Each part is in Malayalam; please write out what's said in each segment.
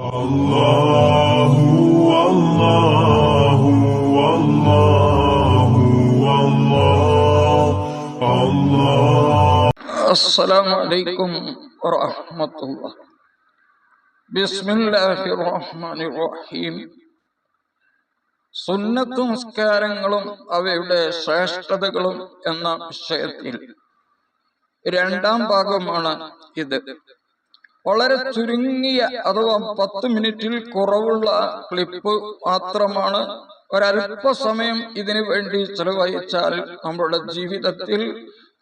അല്ലാഹു അല്ലാഹു അല്ലാഹു അല്ലാഹു. അസ്സലാമു അലൈക്കും വറഹ്മത്തുള്ളാഹി. ബിസ്മില്ലാഹിർ റഹ്മാനിർ റഹീം. സുന്നത്ത് നിസ്കാരങ്ങളും അവയുടെ ശ്രേഷ്ഠതകളും എന്ന വിഷയത്തിൽ രണ്ടാം ഭാഗമാണ് ഇത്. വളരെ ചുരുങ്ങിയ അഥവാ 10 മിനിറ്റിൽ കുറവുള്ള ക്ലിപ്പ് മാത്രമാണ്. ഒരല്പസമയം ഇതിനു വേണ്ടി ചെലവഴിച്ചാൽ നമ്മുടെ ജീവിതത്തിൽ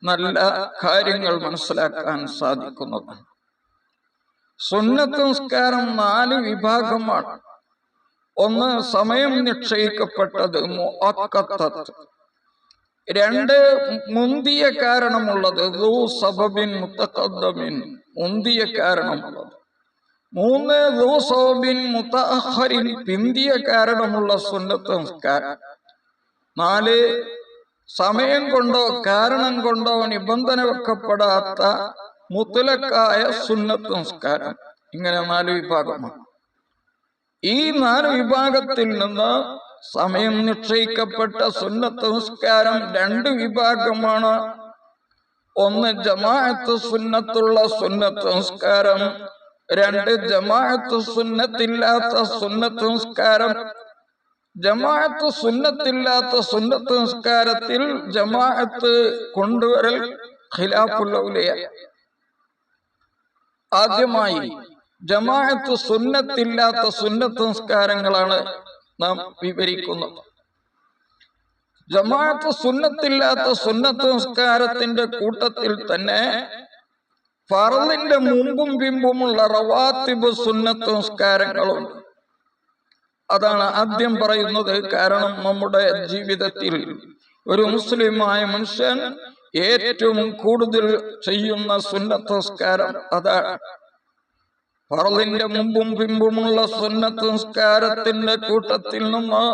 നല്ല കാര്യങ്ങൾ മനസ്സിലാക്കാൻ സാധിക്കുന്നതാണ്. സുന്നത്ത് നിസ്കാരം 4 വിഭാഗമാണ്. ഒന്ന്, സമയം നിശ്ചയിക്കപ്പെട്ടത് മുഅക്കത്തത്ത്. 2, മുന്തിയ കാരണമുള്ളത് ദൂ സബബിൻ മുതഖദ്ദമിൻ, മുന്തിയ കാരണമുള്ളത്. 3, ദൂ സബബിൻ മുതഅഖറിൻ, പിന്തിയ കാരണമുള്ള സുന്നത്ത് നിസ്കാരം. 4, സമയം കൊണ്ടോ കാരണം കൊണ്ടോ നിബന്ധന വെക്കപ്പെടാത്ത മുത്ലഖായ സുന്നത്ത് നിസ്കാരം. ഇങ്ങനെ 4 വിഭാഗമാണ്. ഈ 4 വിഭാഗത്തിൽ നിന്ന് സമയം നിശ്ചയിക്കപ്പെട്ട സുന്നത്ത് നിസ്കാരം 2 വിഭാഗമാണ്. ഒന്ന്, ജമാഅത്ത് സുന്നത്തുള്ള സുന്നത്ത് നിസ്കാരം. 2, ജമാഅത്ത് സുന്നത്തില്ലാത്ത സുന്നത്ത് നിസ്കാരം. ജമാഅത്ത് സുന്നത്തില്ലാത്ത സുന്നത്ത് നിസ്കാരത്തിൽ ജമാഅത്ത് കൊണ്ടുവരൽ ഖിലാഫുൽ ഔലിയ. ആദ്യമായി ജമാഅത്ത് സുന്നത്തില്ലാത്ത സുന്നത്ത് നിസ്കാരങ്ങളാണ് നാം വിവരിക്കുന്നത്. ജമാഅത്ത് സുന്നത്തില്ലാത്ത സുന്നത്ത് നിസ്കാരത്തിന്റെ കൂട്ടത്തിൽ തന്നെ ഫർളിന്റെ മുമ്പും പിമ്പുമുള്ള റവാത്തിബ് സുന്നത്ത് നിസ്കാരങ്ങളുണ്ട്. അതാണ് ആദ്യം പറയുന്നത്. കാരണം നമ്മുടെ ജീവിതത്തിൽ ഒരു മുസ്ലിമായ മനുഷ്യൻ ഏറ്റവും കൂടുതൽ ചെയ്യുന്ന സുന്നത്ത് നിസ്കാരം അതാണ്. ഫർളിന്റെ മുമ്പും പിമ്പുമുള്ള സുന്നത്ത് നിസ്കാരത്തിന്റെ കൂട്ടത്തിൽ നിന്ന്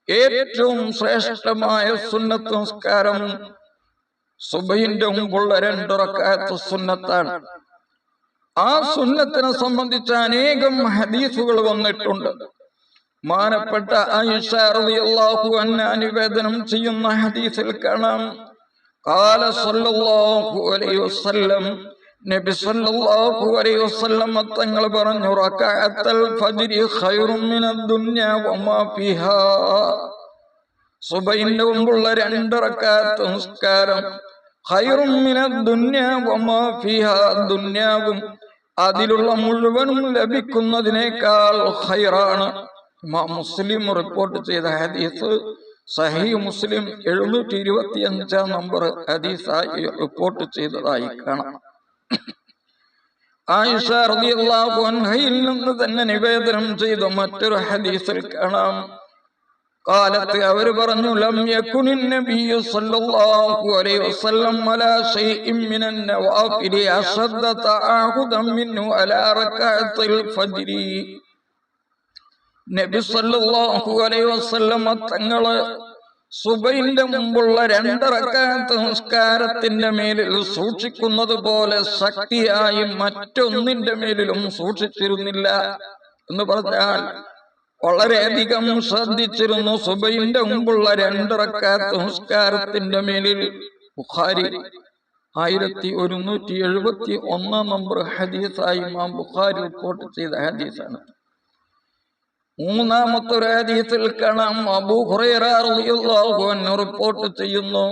ഏറ്റവും ശ്രേഷ്ഠമായ സുന്നത്ത് നിസ്കാരം സുബഹിന്റെ മുമ്പുള്ള 2 റക്അത്ത് സുന്നത്താണ്. ആ സുന്നത്തിനെ സംബന്ധിച്ച് അനേകം ഹദീസുകൾ വന്നിട്ടുണ്ട്. മാനപ്പെട്ട ആയിഷ റളിയല്ലാഹു അൻഹ നിവേദനം ചെയ്യുന്ന ഹദീസിൽ കാണാം, ഖാല സല്ലല്ലാഹു അലൈഹി വസല്ലം, നബി സല്ലല്ലാഹു അലൈഹി വസല്ലം തങ്ങൾ പറഞ്ഞു, റകഅത്തുൽ ഫജ്രി ഖൈറും മിനദ് ദുനിയ വമാ ഫിഹാ. സുബഹിന്റെ മുമ്പുള്ള 2 റക്അത്ത് നിസ്കാരം ഖൈറും മിനദ് ദുനിയ വമാ ഫിഹാ, ദുനിയാവും അതിലുള്ള മുഴുവനും ലഭിക്കുന്നതിനേക്കാൾ ഖൈറാണ്. ഇമാം മുസ്ലിം റിപ്പോർട്ട് ചെയ്ത ഹദീസ്, സഹീഹ് മുസ്ലിം 725 നമ്പർ ഹദീസായി റിപ്പോർട്ട് ചെയ്തതായി കാണാം. ആയിഷ റളിയല്ലാഹു അൻഹയിൽ നിന്ന് തന്നെ നിവേദനം ചെയ്ത മറ്റൊരു ഹദീസിൽ കാണാം, ഖാലത്ത്, അവർ പറഞ്ഞു, ലം യകുനിൻ നബിയ്യു സല്ലല്ലാഹു അലൈഹി വസല്ലം അലാ ശൈഇൻ മിനൻ നവാഫിലി അശദ്ദ തആഹുദൻ മിൻഹു അലാ റകഅത്തിൽ ഫജ്രി. നബി സല്ലല്ലാഹു അലൈഹി വസല്ലം തങ്ങള് സുബഹിന്റെ മുമ്പുള്ള 2 റക്അത്ത് നിസ്കാരത്തിന്റെ മേലിൽ സൂക്ഷിക്കുന്നത് പോലെ ശക്തിയായി മറ്റൊന്നിന്റെ മേലിലും സൂക്ഷിച്ചിരുന്നില്ല. എന്ന് പറഞ്ഞാൽ വളരെയധികം ശ്രദ്ധിച്ചിരുന്നു സുബഹിന്റെ മുമ്പുള്ള 2 റക്അത്ത് നിസ്കാരത്തിന്റെ മേലിൽ. ബുഖാരി 1171 നമ്പർ ഹദീസായി ഇമാം ബുഖാരി റിപ്പോർട്ട് ചെയ്ത ഹദീസാണ്. മൂന്നാമത്തെ ഒരു ഹദീസിൽ കാണാം, അബൂ ഹുറൈറ റളിയല്ലാഹു അൻഹു റിപ്പോർട്ട് ചെയ്യുന്നു,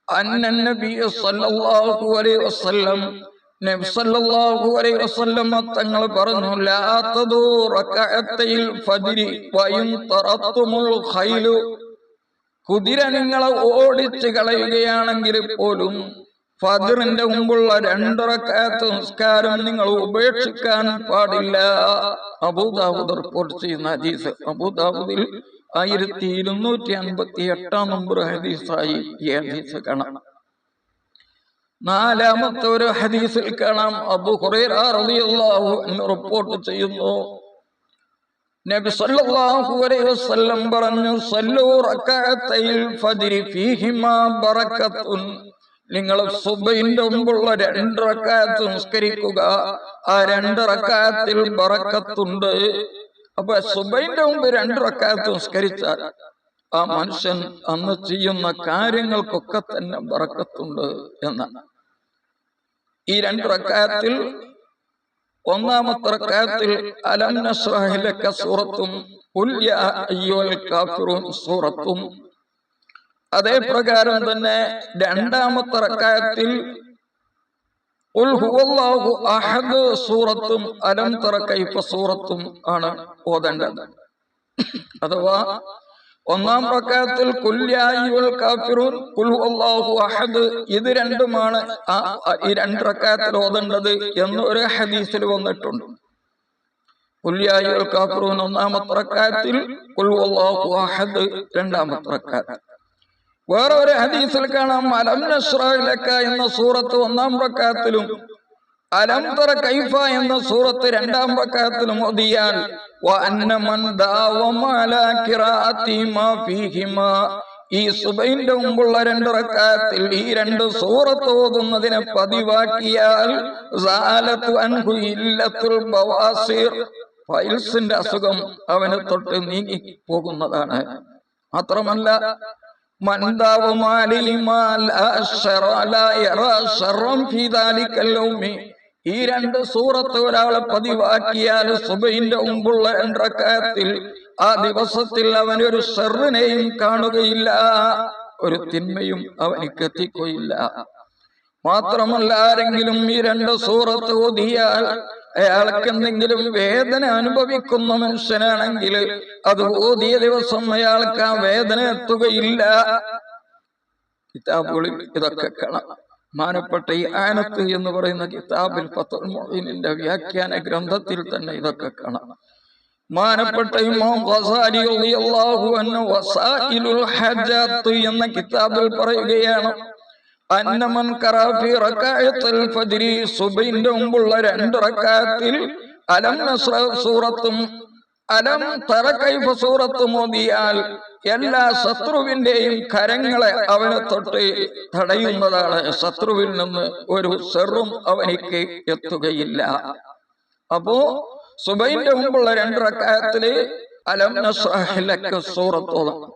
അന്നൻ നബിയ സല്ലല്ലാഹു അലൈഹി വസല്ലം, നബി സല്ലല്ലാഹു അലൈഹി വസല്ലം തങ്ങൾ പറഞ്ഞു, ലാ തദൂ റകഅത്തയിൽ ഫജ്രി വഇൻ തറത്തുമുൽ ഖൈലു. കുതിര നിങ്ങളെ ഓടിച്ച് കളയുകയാണെങ്കിൽ പോലും ഫജ്റിന്റെ മുമ്പുള്ള 2 റക്അത്ത് നിസ്കാരം നിങ്ങൾ ഉപേക്ഷിക്കാൻ പാടില്ല. അബൂദാവൂദ് റിപ്പോർട്ട് ചെയ്യുന്ന ഹദീസ്. അബൂദാവൂദിൽ 1258 നമ്പർ ഹദീസായി ഈ ഹദീസ് കാണാം. നാലാമത്തെ ഒരു ഹദീസിൽ കാണാം, അബൂ ഹുറൈറ റളിയല്ലാഹു അൻഹു റിപ്പോർട്ട് ചെയ്യുന്നു, നബി സല്ലല്ലാഹു അലൈഹി വസല്ലം പറഞ്ഞു, സല്ലൂ റകഅത്തയിൽ ഫജ്രി ഫീഹിമാ ബറകത്തുൻ. നിങ്ങൾ സുബഹിന്റെ മുമ്പുള്ള 2 റക്അത്ത് നിസ്കരിക്കുക. ആ 2 റക്അത്തിൽ ബറക്കത്തുണ്ട്. അപ്പൊ സുബഹിന്റെ മുമ്പ് 2 റക്അത്ത് നിസ്കരിച്ചാൽ ആ മനുഷ്യൻ അന്ന് ചെയ്യുന്ന കാര്യങ്ങൾക്കൊക്കെ തന്നെ ബറക്കത്തുണ്ട് എന്നാണ്. ഈ 2 റക്അത്തിൽ ഒന്നാമത്തെ റക്അത്തിൽ അലം നശ്റഹ് ലക സൂറത്തും ഖുൽ യാ അയ്യുൽ കാഫിറൂൻ സൂറത്തും, അതേ പ്രകാരം തന്നെ രണ്ടാമത്തെ റക്അത്തിൽ ഖുൽ ഹുവല്ലാഹു അഹദ് സൂറത്തും അലം തറ കൈഫ സൂറത്തും ആണ് ഓതേണ്ടത്. അഥവാ ഒന്നാം റക്അത്തിൽ ഖുൽ യാ അയ്യുൽ കാഫിറൂൻ, ഖുൽ ഹുവല്ലാഹു അഹദ്, ഇത് രണ്ടുമാണ് ഈ 2 റക്അത്തിൽ ഓതേണ്ടത് എന്ന് ഒരു ഹദീസിൽ വന്നിട്ടുണ്ട്. ഖുൽ യാ അയ്യുൽ കാഫിറൂൻ ഒന്നാമത്തെ റക്അത്തിൽ, ഖുൽ ഹുവല്ലാഹു അഹദ് രണ്ടാമത്തെ റക്അത്തിൽ. വേറെ ഒരു ഹദീസിൽ കാണാം അലം നശ്റഹ് ലക എന്ന സൂറത്ത് ഒന്നാം റക്അത്തിലും അലം തറ കൈഫ എന്ന സൂറത്ത് രണ്ടാം റക്അത്തിലും ഓതിയാൽ വഅന്ന മൻ ദാവമ അലാ ഖിറാഅതി മാ ഫീഹിമാ, ഈ സുബഹിന്റെ മുമ്പുള്ള 2 റക്അത്തിൽ ഈ 2 സൂറത്ത് ഓതുന്നതിനെ പതിവാക്കിയാൽ സാലത്തു അൻഹു ഇല്ലത്തുൽ ബവാസിർ, ഫൈൽസിന്റെ അസുഖം അവനെ തൊട്ട് നീങ്ങി പോകുന്നതാണ്. മാത്രമല്ല മൻ ദാവമ അലൈഹിമാ ലാ ശറ ലാ യറാ ശറൻ ഫീ ദാലികൽ യൗമി, ഈ 2 സൂറത്ത് ഒരാളെ പതിവാക്കിയാൽ സുബഹിന്റെ മുമ്പുള്ള 2 റക്അത്തിൽ ആ ദിവസത്തിൽ അവനൊരു ശർറിനെയും കാണുകയില്ല, ഒരു തിന്മയും അവനിക്ക് എത്തിക്കുകയില്ല. മാത്രമല്ല ആരെങ്കിലും ഈ 2 സൂറത്ത് ഓതിയാൽ അയാൾക്ക് എന്തെങ്കിലും വേദന അനുഭവിക്കുന്ന മനുഷ്യനാണെങ്കിൽ അത് ഓതിയ ദിവസം അയാൾക്ക് ആ വേദന എത്തുകയില്ല. കിതാബുകളിൽ ഇതൊക്കെ കാണാം. മാനപ്പെട്ട ഈ ആനത്ത് എന്ന് പറയുന്ന കിതാബിൽ ഫത്ഹുൽ മുഈനിന്റെ വ്യാഖ്യാന ഗ്രന്ഥത്തിൽ തന്നെ ഇതൊക്കെ കാണാം. മാനപ്പെട്ട ഇമാം ഗസാലി റളിയല്ലാഹു അൻഹു വസായിലുൽ ഹജാത്ത് എന്ന കിതാബിൽ പറയുകയാണ്, അന്നമൻ ഖറഅ ഫീ റക്അത്തിൽ ഫജ്രി, സുബഹിന്റെ മുമ്പുള്ള 2 റക്അത്തിൽ അലം നശ്റഹ് സൂറത്തും അലം തറ കൈഫ സൂറത്തും ഓതിയാൽ എല്ലാ ശത്രുവിന്റെയും കരങ്ങളെ അവനെ തൊട്ട് തടയുന്നതാണ്. ശത്രുവിൽ നിന്ന് ഒരു ശർറും അവനിക്ക് എത്തുകയില്ല. അപ്പോ സുബഹിന്റെ മുമ്പുള്ള 2 റക്അത്തിൽ അലം നശ്റഹ് ലക സൂറത്ത് ഓതണം.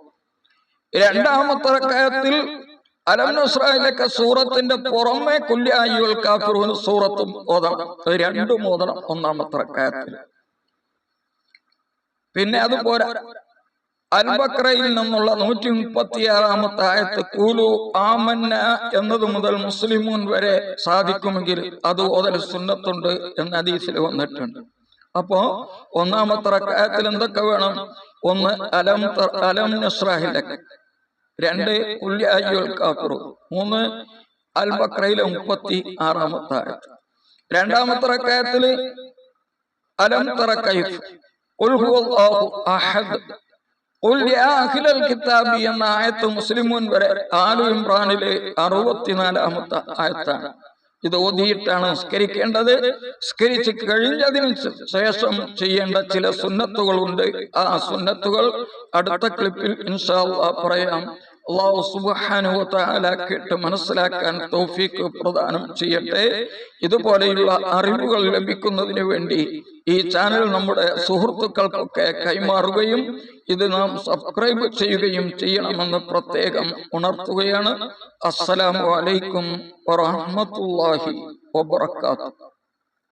രണ്ടാമത്തെ റക്അത്തിൽ അലം നശ്റഹ് ലക സൂറത്തിന്റെ പുറമെ ഖുൽ യാ അയ്യുൽ കാഫിറൂൻ സൂറത്തും ഓതണം. 2 ഓതണം ഒന്നാമത്തെ റക്അത്തിൽ. പിന്നെ അതുപോലെ അൽ-ബഖറയിൽ നിന്നുള്ള 136-ാമത്തെ ആയത്ത് ഖൂലു ആമന്ന എന്നത് മുതൽ മുസ്ലിമൂൻ വരെ സാധിക്കുമെങ്കിൽ അത് ഓതൽ സുന്നത്തുണ്ട് എന്ന ഹദീസിൽ വന്നിട്ടുണ്ട്. അപ്പോ ഒന്നാമത്തെ റക്അത്തിൽ എന്തൊക്കെ വേണം? 1 അലം നശ്റഹ് ലക, 2 ഖുൽ യാ അയ്യുൽ കാഫിറൂൻ, 3 അൽ-ബഖറയിലെ 36-ാമത്തെ ആയത്ത്. രണ്ടാമത്തെ റക്അത്തിൽ അലം തറ കൈഫ, ഖുൽ ഹുവല്ലാഹു അഹദ്, ഖുൽ യാ അഹ്ലൽ കിതാബി എന്ന ആയത്ത് മുസ്ലിമൂൻ വരെ ആലു ഇംറാനിലെ 64-ാമത്തെ ആയത്താണ്. ഇത് ഓതിയിട്ടാണ് നിസ്കരിക്കേണ്ടത്. നിസ്കരിച്ച് കഴിഞ്ഞതിന് ശേഷം ചെയ്യേണ്ട ചില സുന്നത്തുകളുണ്ട്. ആ സുന്നത്തുകൾ അടുത്ത ക്ലിപ്പിൽ ഇൻഷാ അല്ലാഹ് പറയാം. അല്ലാഹു സുബ്ഹാനഹു വ തആല കേട്ട് മനസ്സിലാക്കാൻ തൗഫീഖ് പ്രദാനം ചെയ്യട്ടെ. ഇതുപോലെയുള്ള അറിവുകൾ ലഭിക്കുന്നതിന് വേണ്ടി ഈ ചാനൽ നമ്മുടെ സുഹൃത്തുക്കൾക്കൊക്കെ കൈമാറുകയും ഇത് നാം സബ്സ്ക്രൈബ് ചെയ്യുകയും ചെയ്യണമെന്ന് പ്രത്യേകം ഉണർത്തുകയാണ്. അസ്സലാമു അലൈക്കും വറഹ്മത്തുള്ളാഹി വബറകാതുഹു.